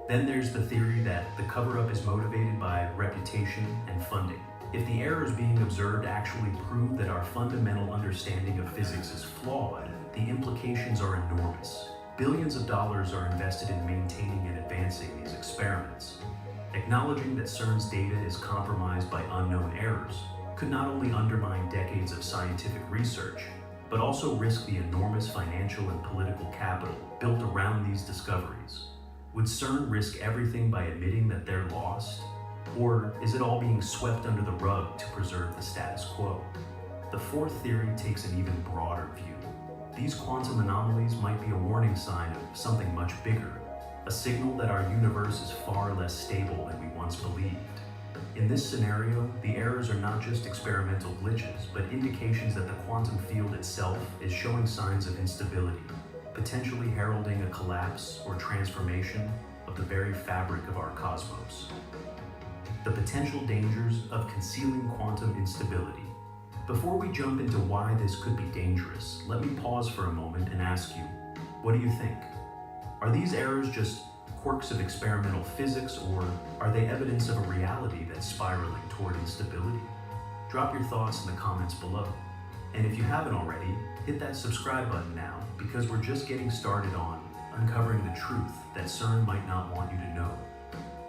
Then there's the theory that the cover-up is motivated by reputation and funding. If the errors being observed actually prove that our fundamental understanding of physics is flawed, the implications are enormous. Billions of dollars are invested in maintaining and advancing these experiments. Acknowledging that CERN's data is compromised by unknown errors could not only undermine decades of scientific research, but also risk the enormous financial and political capital built around these discoveries. Would CERN risk everything by admitting that they're lost? Or is it all being swept under the rug to preserve the status quo? The fourth theory takes an even broader view. These quantum anomalies might be a warning sign of something much bigger, a signal that our universe is far less stable than we once believed. In this scenario, the errors are not just experimental glitches, but indications that the quantum field itself is showing signs of instability, potentially heralding a collapse or transformation of the very fabric of our cosmos. The potential dangers of concealing quantum instability. Before we jump into why this could be dangerous, let me pause for a moment and ask you, what do you think? Are these errors just quirks of experimental physics, or are they evidence of a reality that's spiraling toward instability? Drop your thoughts in the comments below. And if you haven't already, hit that subscribe button now, because we're just getting started on uncovering the truth that CERN might not want you to know.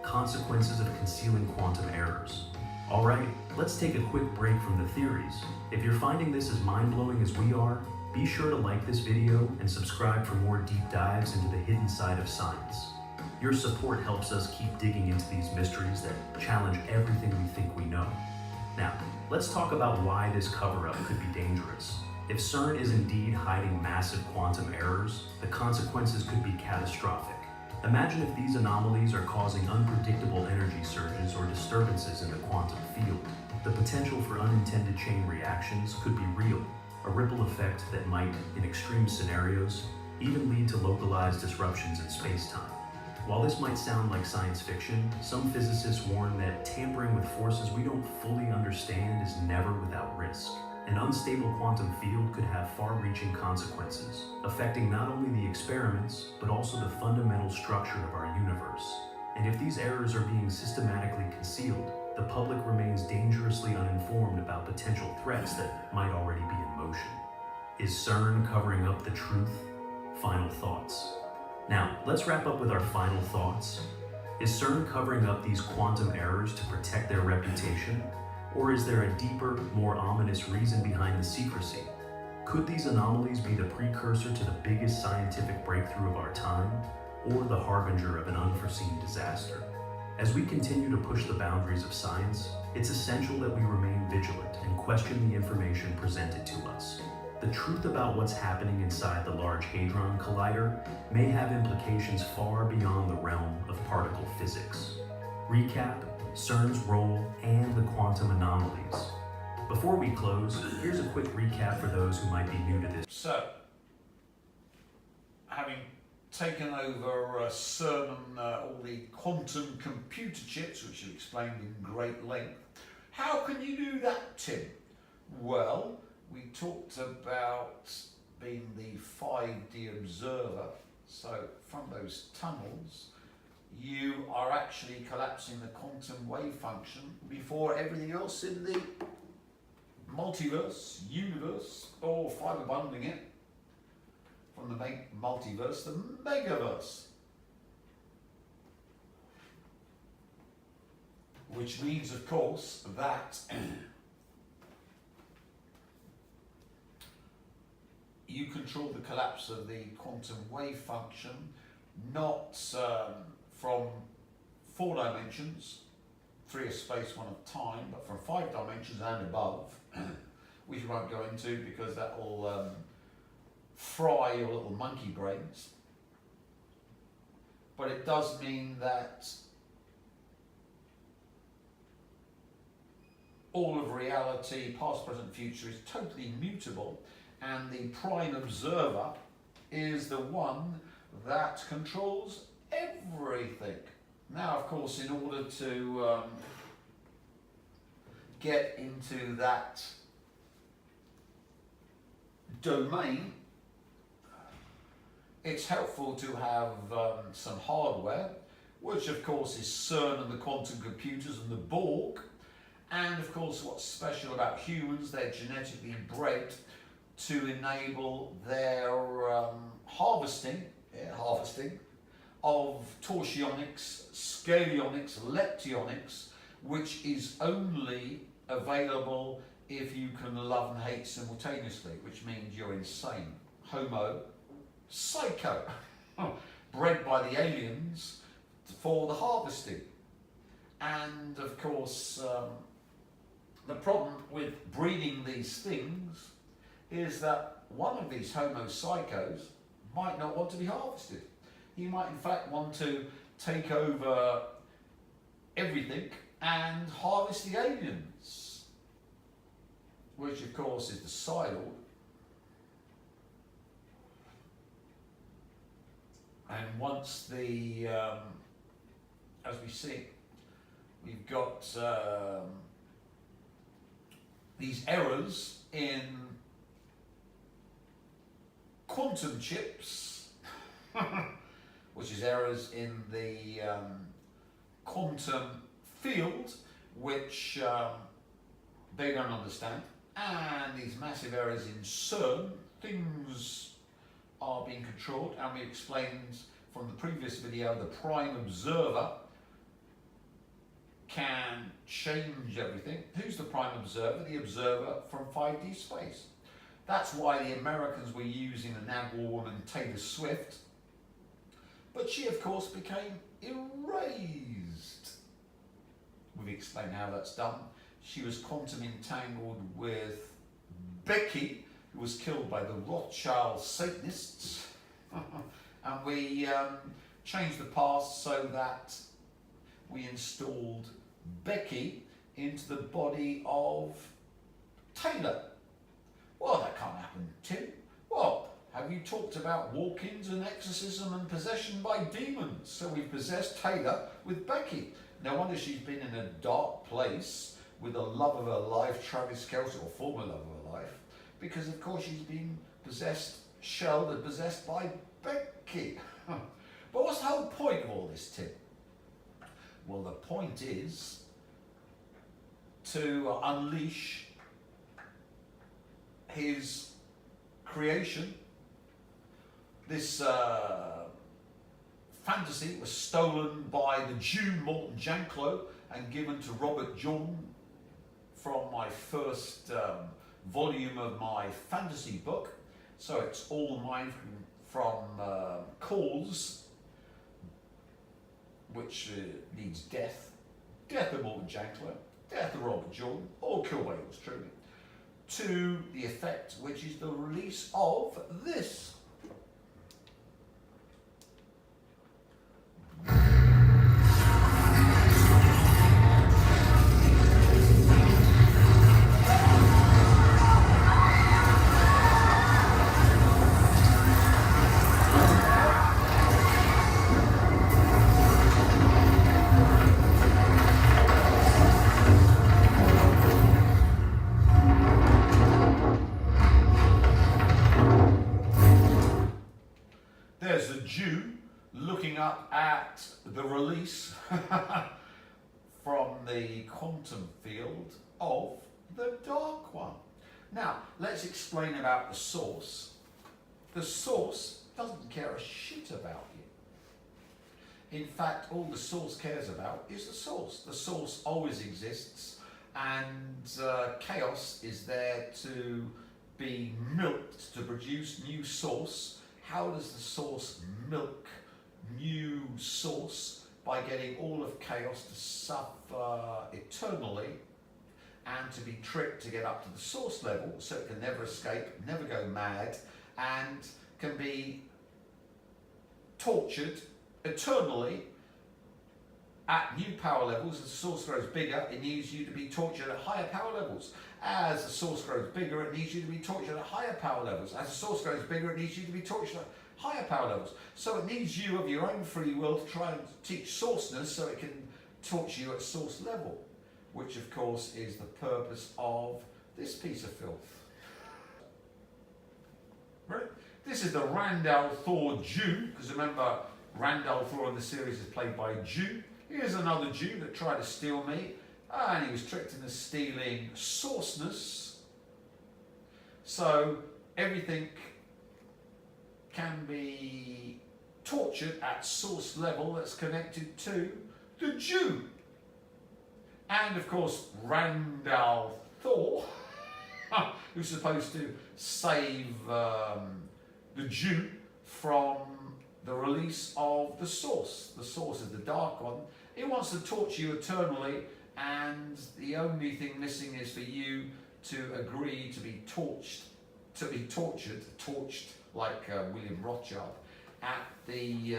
Consequences of concealing quantum errors. Alright, let's take a quick break from the theories. If you're finding this as mind-blowing as we are, be sure to like this video and subscribe for more deep dives into the hidden side of science. Your support helps us keep digging into these mysteries that challenge everything we think we know. Now, let's talk about why this cover-up could be dangerous. If CERN is indeed hiding massive quantum errors, the consequences could be catastrophic. Imagine if these anomalies are causing unpredictable energy surges or disturbances in the quantum field. The potential for unintended chain reactions could be real, a ripple effect that might, in extreme scenarios, even lead to localized disruptions in space-time. While this might sound like science fiction, some physicists warn that tampering with forces we don't fully understand is never without risk. An unstable quantum field could have far-reaching consequences, affecting not only the experiments, but also the fundamental structure of our universe. And if these errors are being systematically concealed, the public remains dangerously uninformed about potential threats that might already be in motion. Is CERN covering up the truth? Final thoughts. Now, let's wrap up with our final thoughts. Is CERN covering up these quantum errors to protect their reputation? Or is there a deeper, more ominous reason behind the secrecy? Could these anomalies be the precursor to the biggest scientific breakthrough of our time, or the harbinger of an unforeseen disaster? As we continue to push the boundaries of science, it's essential that we remain vigilant and question the information presented to us. The truth about what's happening inside the Large Hadron Collider may have implications far beyond the realm of particle physics. Recap, CERN's role, and the quantum anomalies. Before we close, here's a quick recap for those who might be new to this. So, having taken over CERN and all the quantum computer chips, which you explained in great length, how can you do that, Tim? Well, we talked about being the 5D observer. So from those tunnels, you are actually collapsing the quantum wave function before everything else in the multiverse, universe, or fiber bundling it from the multiverse, the megaverse. Which means, of course, that you control the collapse of the quantum wave function, not from 4 dimensions, 3 of space, 1 of time, but from 5 dimensions and above, which we won't go into because that will fry your little monkey brains. But it does mean that all of reality, past, present, future, is totally mutable, and the prime observer is the one that controls everything. Now, of course, in order to get into that domain, it's helpful to have some hardware, which of course is CERN and the quantum computers and the Borg. And of course, what's special about humans, they're genetically bred to enable their harvesting of torsionics, scalionics, leptionics, which is only available if you can love and hate simultaneously, which means you're insane. Homo psycho, bred by the aliens for the harvesting. And of course, the problem with breeding these things is that one of these Homo psychos might not want to be harvested. He might in fact want to take over everything and harvest the aliens, which of course is the Psylord. And once the, as we see, we've got these errors in quantum chips, which is errors in the quantum field, which they don't understand, and these massive errors in CERN, things are being controlled, and we explained from the previous video the prime observer can change everything. Who's the prime observer? The observer from 5D space. That's why the Americans were using the Nagwar woman Taylor Swift, but she of course became erased. We've explained how that's done. She was quantum entangled with Becky, who was killed by the Rothschild Satanists, and we changed the past so that we installed Becky into the body of Taylor. Well, that can't happen, Tim. Well, have you talked about walk-ins and exorcism and possession by demons? So we've possessed Taylor with Becky. No wonder she's been in a dark place with the love of her life, Travis Kelce, or former love of her life, because of course she's been possessed, shelled and possessed by Becky. But what's the whole point of all this, Tim? Well, the point is to unleash his creation. This fantasy was stolen by the Jew Morton Janklow and given to Robert Jordan from my first volume of my fantasy book. So it's all mine from Cause, which needs death. Death of Morton Janklow, death of Robert Jordan, all Kilwales truly, to the effect which is the release of this. There's a Jew looking up at the release from the quantum field of the Dark One. Now, let's explain about the source. The source doesn't care a shit about you. In fact, all the source cares about is the source. The source always exists, and chaos is there to be milked to produce new source. How does the source milk new source? By getting all of chaos to suffer eternally and to be tricked to get up to the source level so it can never escape, never go mad, and can be tortured eternally at new power levels. As the source grows bigger, it needs you to be tortured at higher power levels. As the source grows bigger, it needs you to be tortured at higher power levels. As the source grows bigger, it needs you to be tortured at higher power levels. So it needs you of your own free will to try and teach sourceness so it can torture you at source level, which of course is the purpose of this piece of filth. Right? This is the Randall Thor Jew, because remember, Randall Thor in the series is played by a Jew. Here's another Jew that tried to steal me, and he was tricked into stealing sourceness. So everything can be tortured at source level that's connected to the Jew. And of course, Randall Thor, who's supposed to save the Jew from the release of the Source. The Source is the Dark One. He wants to torture you eternally, and the only thing missing is for you to agree to be tortured like William Rothschild, at the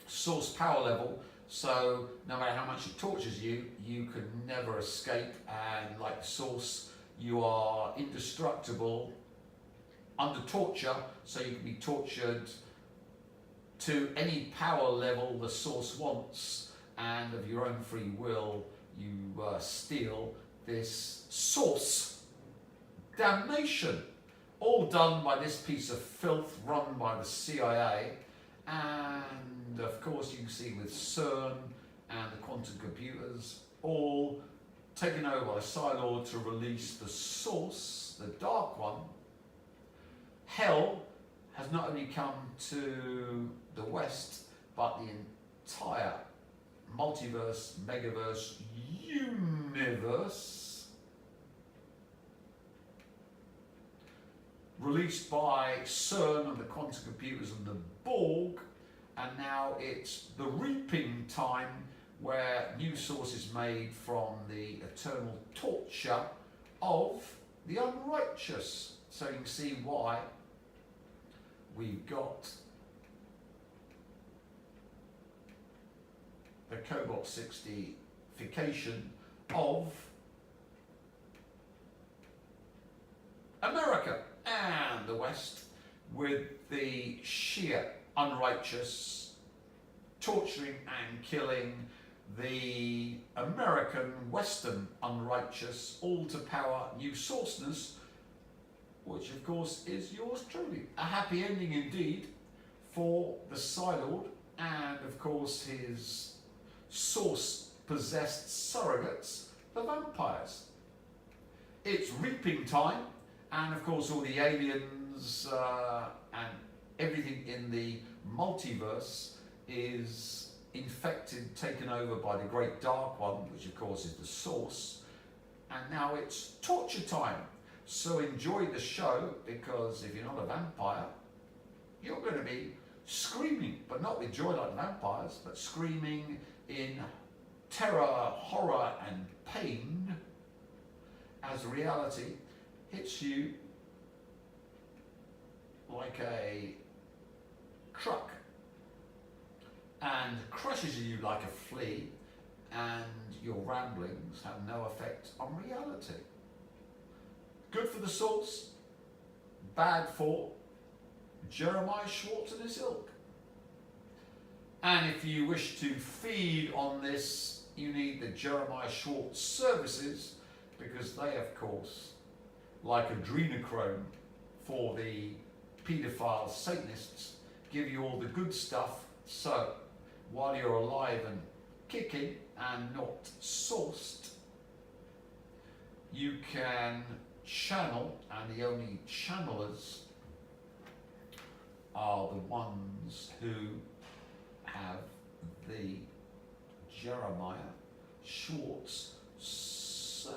Source power level. So no matter how much it tortures you, you can never escape, and like Source, you are indestructible under torture, so you can be tortured to any power level the Source wants, and of your own free will you steal this Source damnation. All done by this piece of filth run by the CIA, and of course you can see with CERN and the quantum computers all taken over by Psylord to release the Source, the Dark One. Hell has not only come to the West, but the entire multiverse, megaverse, universe. Released by CERN and the quantum computers and the Borg, and now it's the reaping time, where new Source is made from the eternal torture of the unrighteous. So you can see why we've got the Cobalt 60fication of America and the West, with the sheer unrighteous torturing and killing the American Western unrighteous, all to power new Sourceness, which of course is yours truly. A happy ending indeed for the Psylord and of course his Source possessed surrogates, the vampires. It's reaping time, and of course all the aliens and everything in the multiverse is infected, taken over by the Great Dark One, which of course is the Source, and now it's torture time. So enjoy the show, because if you're not a vampire, you're going to be screaming, but not with joy like vampires, but screaming in terror, horror and pain as reality hits you like a truck and crushes you like a flea, and your ramblings have no effect on reality. Good for the Source, bad for Jeremiah Schwartz and his ilk. And if you wish to feed on this, you need the Jeremiah Schwartz services, because they, of course, like adrenochrome for the paedophile Satanists, give you all the good stuff. So while you're alive and kicking and not sourced, you can channel, and the only channelers are the ones who have the Jeremiah Schwartz services.